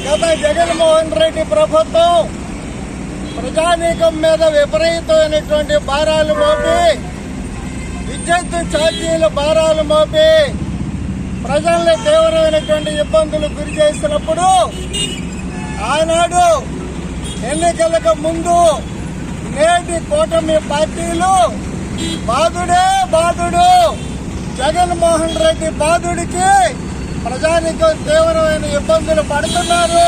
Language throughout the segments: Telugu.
గత జగన్మోహన్ రెడ్డి ప్రభుత్వం ప్రజానీకం మీద విపరీతమైనటువంటి భారాలు మోపి, విద్యుత్ ఛార్జీల భారాలు మోపి ప్రజల్ని తీవ్రమైనటువంటి ఇబ్బందులు గురి చేసినప్పుడు ఆనాడు ఎన్నికలకు ముందు నేటి కూటమి పార్టీలు బాధుడే బాధుడు, జగన్మోహన్ రెడ్డి బాధుడికి ప్రజానీకం తీవ్రమైన ఇబ్బందులు పడుతున్నారు,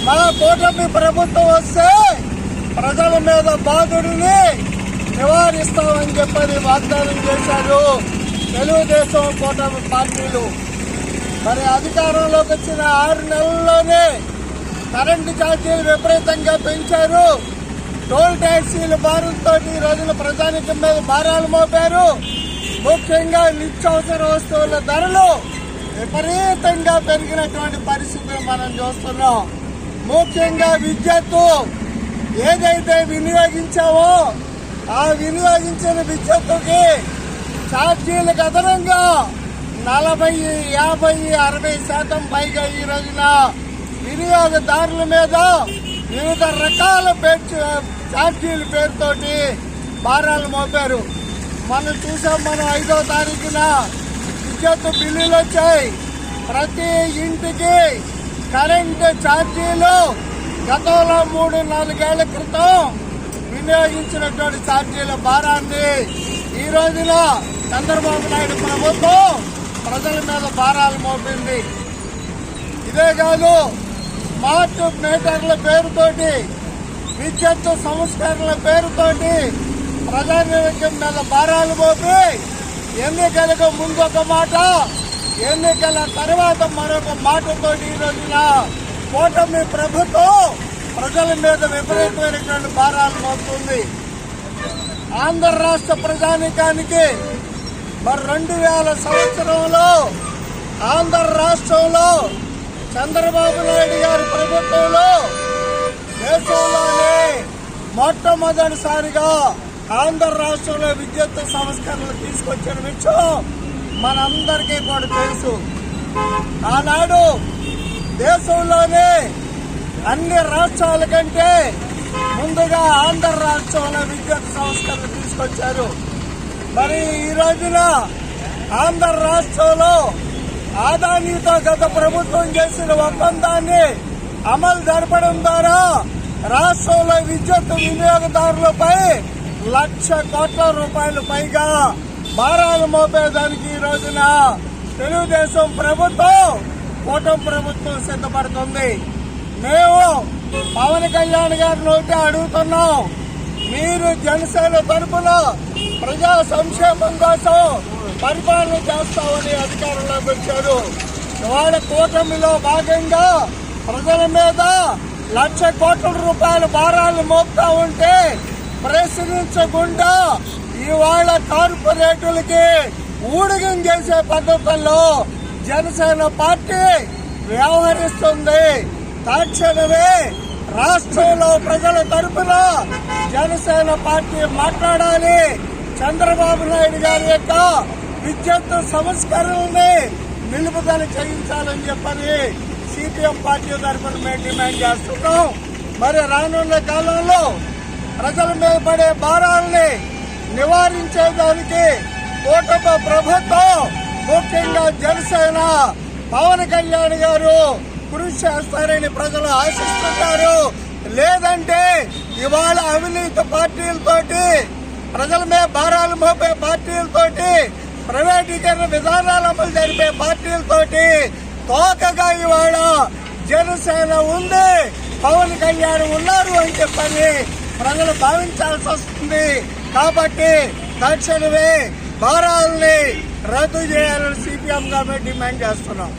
మా కూటమి ప్రభుత్వం వస్తే ప్రజల మీద బాధుడిని నివారిస్తామని చెప్పని వాగ్దానం చేశారు తెలుగుదేశం కూటమి పార్టీలు. మరి అధికారంలోకి వచ్చిన 6 నెలల్లోనే కరెంటు ఛార్జీలు విపరీతంగా పెంచారు, టోల్ ట్యాక్సీల భారంతో ఈ రోజున ప్రజానీకం మీద భారాలు మోపారు. ముఖ్యంగా నిత్యావసర వస్తువుల ధరలు విపరీతంగా పెరిగినటువంటి పరిస్థితులు మనం చూస్తున్నాం. ముఖ్యంగా విద్యుత్తు ఏదైతే వినియోగించావో ఆ వినియోగించిన విద్యుత్తుకి ఛార్జీలకు అదనంగా 40, 50, 60% పైగా ఈ రోజున వినియోగదారుల మీద వివిధ రకాల ఛార్జీల పేరుతోటి భారాలు మోపారు. మనం చూసాం, మనం 5వ తారీఖున విద్యుత్ బిల్లులు వచ్చాయి. ప్రతి ఇంటికి కరెంటు ఛార్జీలు గతంలో 3-4 ఏళ్ల క్రితం వినియోగించినటువంటి ఛార్జీల భారాన్ని ఈ రోజున చంద్రబాబు నాయుడు ప్రభుత్వం ప్రజల మీద భారాలు మోపింది. ఇదే కాదు, స్మార్ట్ మీటర్ల పేరుతోటి, విద్యుత్ సంస్కరణల పేరుతోటి ప్రజానీకం మీద భారాలు మోపి ఎన్నికలకు ముందు ఒక మాట, ఎన్నికల తర్వాత మరొక మాటతోటి ఈ రోజున కూటమి ప్రభుత్వం ప్రజల మీద విపరీతమైనటువంటి భారాలు మోపుతుంది. ఆంధ్ర రాష్ట్ర ప్రజానీకానికి మరి 2000 సంవత్సరంలో ఆంధ్ర రాష్ట్రంలో చంద్రబాబు నాయుడు గారి ప్రభుత్వంలో దేశంలోనే మొట్టమొదటిసారిగా ఆంధ్ర రాష్ట్రంలో విద్యుత్ సంస్కరణలు తీసుకొచ్చిన విషయం మనందరికీ కూడా తెలుసు. ఆనాడు దేశంలోనే అన్ని రాష్ట్రాల కంటే ముందుగా ఆంధ్ర రాష్ట్రంలో విద్యుత్ సంస్కరణలు తీసుకొచ్చారు. మరి ఈ రోజున ఆంధ్ర రాష్ట్రంలో ఆదానీతో గత ప్రభుత్వం చేసిన ఒప్పందాన్ని అమలు జరపడం ద్వారా రాష్ట్రంలో విద్యుత్ వినియోగదారులపై 1,00,000 కోట్ల రూపాయలు పైగా భారాలు మోపేదానికి ఈ రోజున తెలుగుదేశం ప్రభుత్వం, కూటమి ప్రభుత్వం సిద్ధపడుతుంది. మేము పవన్ కళ్యాణ్ గారిని ఒకటే అడుగుతున్నాం, మీరు జనసేన తరఫున ప్రజా సంక్షేమం కోసం పరిపాలన చేస్తామని అధికారంలోకి వచ్చారు. ఇవాళ కూటమిలో భాగంగా ప్రజల మీద 1,00,000 కోట్ల రూపాయల భారాలు మోపుతా ఉంటే ప్రశ్నించకుండా ఇవాళ కార్పొరేటులకి ఊడిగం చేసే పద్ధతుల్లో జనసేన పార్టీ వ్యవహరిస్తుంది. తక్షణమే రాష్ట్రంలో ప్రజల తరఫున జనసేన పార్టీ మాట్లాడాలి. చంద్రబాబు నాయుడు గారి యొక్క విద్యుత్ సంస్కరణల్ని నిలుపుదల చేయించాలని చెప్పని సిపిఎం పార్టీ తరఫున మేము డిమాండ్ చేస్తున్నాం. మరి రానున్న కాలంలో ప్రజల మీద పడే భారాలని నివారించేదానికి కూటమి ప్రభుత్వం, ముఖ్యంగా జనసేన పవన్ కళ్యాణ్ గారు కృషి చేస్తారని ప్రజలు ఆశిస్తున్నారు. లేదంటే ఇవాళ అవినీతి పార్టీలతోటి, ప్రజల మీద భారాలు మోపే పార్టీలతోటి, ప్రైవేటీకరణ విధానాలు అమలు జరిపే పార్టీలతోటి తోకగా ఇవాళ జనసేన ఉంది, పవన్ కళ్యాణ్ ఉన్నారు అని చెప్పని ప్రజలు భావించాల్సి వస్తుంది. కాబట్టి తక్షణమే భారాలని రద్దు చేయాలని సిపిఎం గా డిమాండ్ చేస్తున్నాం.